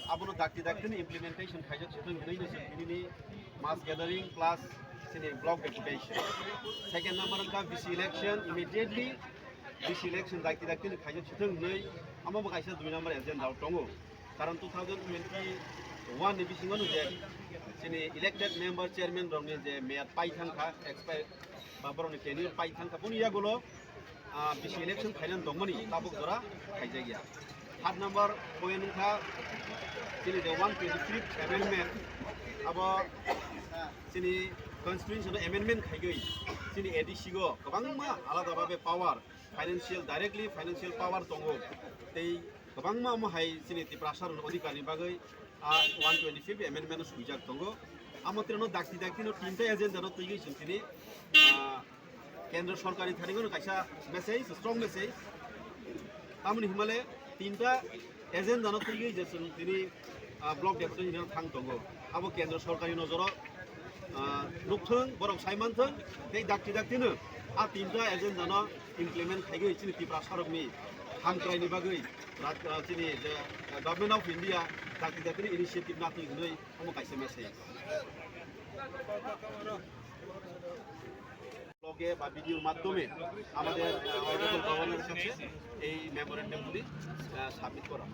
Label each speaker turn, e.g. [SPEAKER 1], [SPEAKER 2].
[SPEAKER 1] abono dakti implementation khaijak sitong gnai ne sini mass gathering plus sini block deputation. Second number ka BC election immediately BC election dakti khaijak sitong gnai amo ba kaisa 2 number agenda tongo karon 2021 ni bisingo je sini elected member chairman rongni je mayor paithangkha expire ba boroni tenure paithangkha puni yagulo BC election khainan dongmani tabuk jora khaijagya. Third number point kha sini the 125th amendment abo sini constitution amendment khaigai sini ADC go gobangma alada babe power financial directly financial power tongo tei gobangma mo hai sini ti prasharon adhikar ni bagai 125th amendment sujak tongo amotreno dakti no tinta agenda no tigi sini কেন্দ্র সরকারি থানিগো কাইসা message strong message তামনি হিমালে তিনটা agenda ন তৈরি যে তিনি block deputation থাং দङ আবো কেন্দ্র সরকারি নজর নুকথों বরং সাইমানथों এই dakti-no आ তিনটা এজেন্ডা ন ইমপ্লিমেন্ট খাইগৈ চিনি ত্রিপুরা সরকনি হামক্রাইনি বাগৈ চিনি যে government of India dakti-no initiative না তৈরি আমো কাইসা মেসেজ ব্লগে বা ভিডিওর মাধ্যমে আমাদের অনারেবল গভর্নরের কাছে এই মেমোরেন্ডামগুলি সাবমিট করা